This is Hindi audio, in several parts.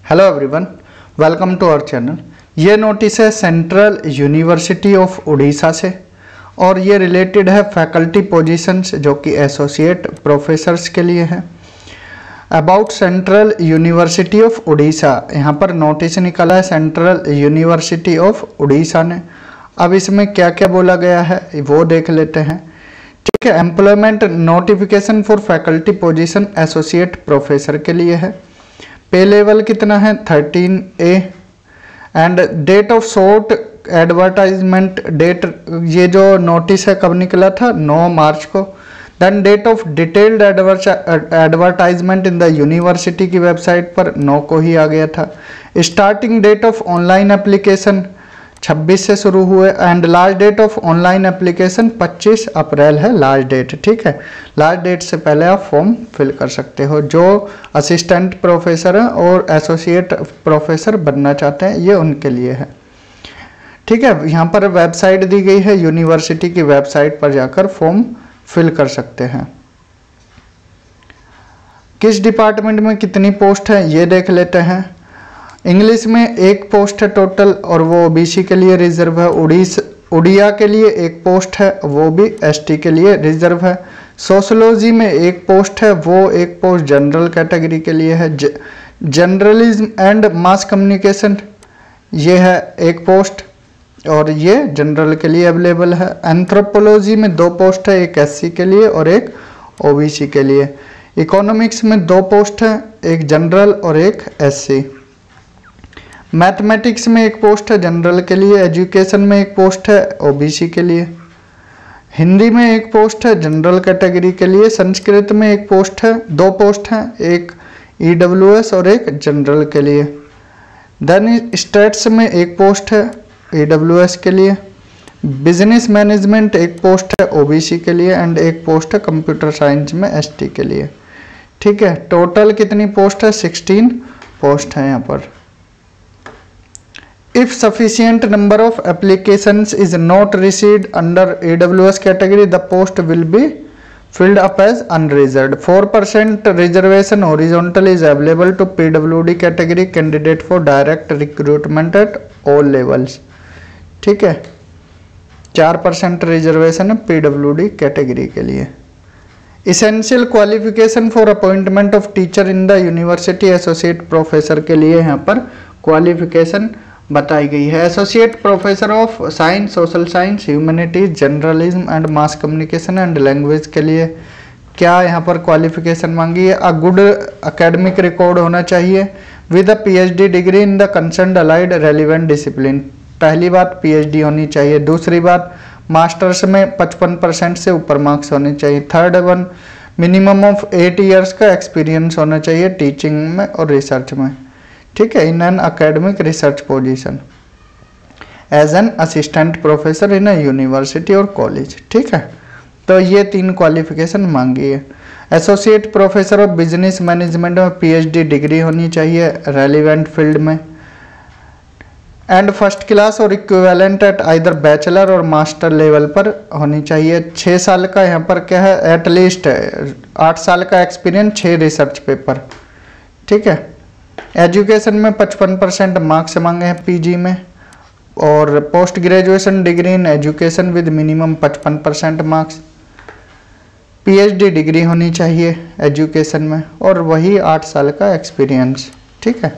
Hello everyone, welcome to our channel. ये नोटिस है सेंट्रल यूनिवर्सिटी ऑफ उड़ीसा से और ये रिलेटेड है फैकल्टी पोजीशंस जो कि एसोसिएट प्रोफेसर्स के लिए है। About central university of Orissa, यहाँ पर नोटिस निकाला है सेंट्रल यूनिवर्सिटी ऑफ उड़ीसा ने। अब इसमें क्या क्या बोला गया है वो देख लेते हैं। ठीक है, employment notification for faculty position associate professor के लिए है। पे लेवल कितना है 13A and date of short advertisement date, ये जो नोटिस है कब निकला था 9 मार्च को। Then date of detailed advertisement in the university की वेबसाइट पर 9 को ही आ गया था। Starting date of online application 26 से शुरू हुए and last date of online application 25 April है लास्ट डेट। ठीक है, लास्ट डेट से पहले आप फॉर्म फिल कर सकते हो। जो असिस्टेंट प्रोफेसर हैं और एसोसिएट प्रोफेसर बनना चाहते हैं ये उनके लिए है। ठीक है, यहाँ पर वेबसाइट दी गई है, यूनिवर्सिटी की वेबसाइट पर जाकर फॉर्म फिल कर सकते हैं। किस डिपार्टमेंट में कितनी पोस्ट है ये देख लेते हैं। इंग्लिश में 1 पोस्ट है टोटल और वो ओबीसी के लिए रिजर्व है। उड़िया के लिए 1 पोस्ट है, वो भी एसटी के लिए रिजर्व है। सोशोलॉजी में 1 पोस्ट है, वो 1 पोस्ट जनरल कैटेगरी के लिए है। जर्नलिज्म एंड मास कम्युनिकेशन ये है 1 पोस्ट और ये जनरल के लिए अवेलेबल है। एंथ्रोपोलॉजी में 2 पोस्ट है, एक एससी के लिए और एक ओबीसी के लिए। इकोनॉमिक्स में 2 पोस्ट है, एक जनरल और एक एससी। मैथमेटिक्स में 1 पोस्ट है जनरल के लिए। एजुकेशन में 1 पोस्ट है ओबीसी के लिए। हिंदी में 1 पोस्ट है जनरल कैटेगरी के लिए। संस्कृत में 1 पोस्ट है, 2 पोस्ट हैं, एक ईडब्ल्यूएस और एक जनरल के लिए। देन स्टैट्स में 1 पोस्ट है ईडब्ल्यूएस के लिए। बिजनेस मैनेजमेंट 1 पोस्ट है ओबीसी के लिए एंड 1 पोस्ट है कंप्यूटर साइंस में एसटी के लिए। ठीक है, टोटल कितनी पोस्ट है 16 पोस्ट है यहाँ पर। If sufficient number of applications is not received under AWS category, the post will be filled up as unreserved. 4% reservation horizontal is available to PWD category candidate for direct recruitment at all levels. ठीक है, 4% रिजर्वेशन है PWD कैटेगरी के लिए। Essential qualification for appointment of teacher in the university associate professor के लिए यहाँ पर क्वालिफिकेशन बताई गई है। Associate professor of science, social science, humanities, journalism and mass communication and language के लिए क्या यहाँ पर क्वालिफिकेशन मांगी है। अ गुड एकेडमिक रिकॉर्ड होना चाहिए with a PhD degree in the concerned allied relevant discipline. पहली बात पीएचडी होनी चाहिए। दूसरी बात मास्टर्स में 55% से ऊपर मार्क्स होने चाहिए। Third one minimum of 8 years का एक्सपीरियंस होना चाहिए टीचिंग में और रिसर्च में। ठीक है, in an academic research position as an assistant professor in a university और कॉलेज। ठीक है, तो ये 3 क्वालिफिकेशन मांगी है। Associate professor of business management में पीएचडी डिग्री होनी चाहिए रेलिवेंट फील्ड में एंड फर्स्ट क्लास और इक्विवेलेंट एट आइदर बैचलर और मास्टर लेवल पर होनी चाहिए। 6 साल का यहाँ पर क्या है, एटलीस्ट 8 साल का एक्सपीरियंस, 6 रिसर्च पेपर। ठीक है, एजुकेशन में 55% मार्क्स मांगे हैं पीजी में और post graduation degree in education with minimum 55% marks. PhD degree होनी चाहिए एजुकेशन में और वही 8 साल का एक्सपीरियंस। ठीक है,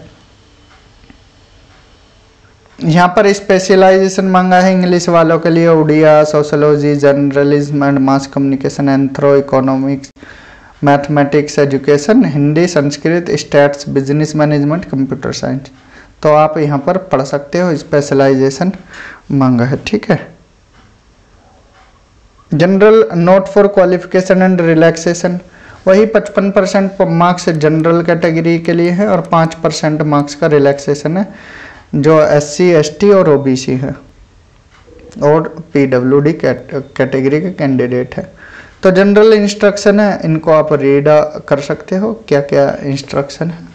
यहाँ पर स्पेशलाइजेशन मांगा है इंग्लिश वालों के लिए Odia, sociology, journalism and mass communication, anthro, economics, mathematics, education, Hindi, Sanskrit, stats, business management, computer science. तो आप यहाँ पर पढ़ सकते हो, स्पेशलाइजेशन मांगा है। ठीक है, general note for qualification and relaxation वही 55% मार्क्स जनरल कैटेगरी के लिए है और 5% मार्क्स का रिलैक्सेशन है जो एससी, एसटी और ओबीसी है और पीडब्ल्यूडी कैटेगरी के कैंडिडेट है। तो जनरल इंस्ट्रक्शन है, इनको आप रीड कर सकते हो क्या क्या इंस्ट्रक्शन है।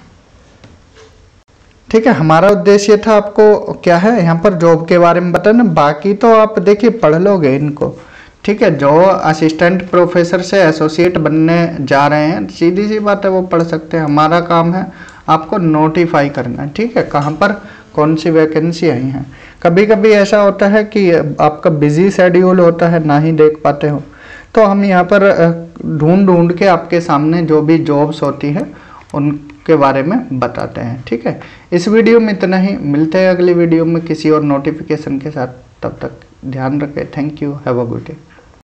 ठीक है, हमारा उद्देश्य था आपको क्या है यहाँ पर जॉब के बारे में बताना, बाकी तो आप देखिए पढ़ लोगे इनको। ठीक है, जो असिस्टेंट प्रोफेसर से एसोसिएट बनने जा रहे हैं सीधी सी बात है वो पढ़ सकते हैं। हमारा काम है आपको नोटिफाई करना है, ठीक है, कहाँ पर कौन सी वैकेंसी आई है। कभी कभी ऐसा होता है कि आपका बिजी शेड्यूल होता है, ना ही देख पाते हो, तो हम यहाँ पर ढूंढ ढूंढ के आपके सामने जो भी जॉब्स होती है उनके बारे में बताते हैं, ठीक है। इस वीडियो में इतना ही, मिलते हैं अगली वीडियो में किसी और नोटिफिकेशन के साथ। तब तक ध्यान रखें। Thank you, have a good day.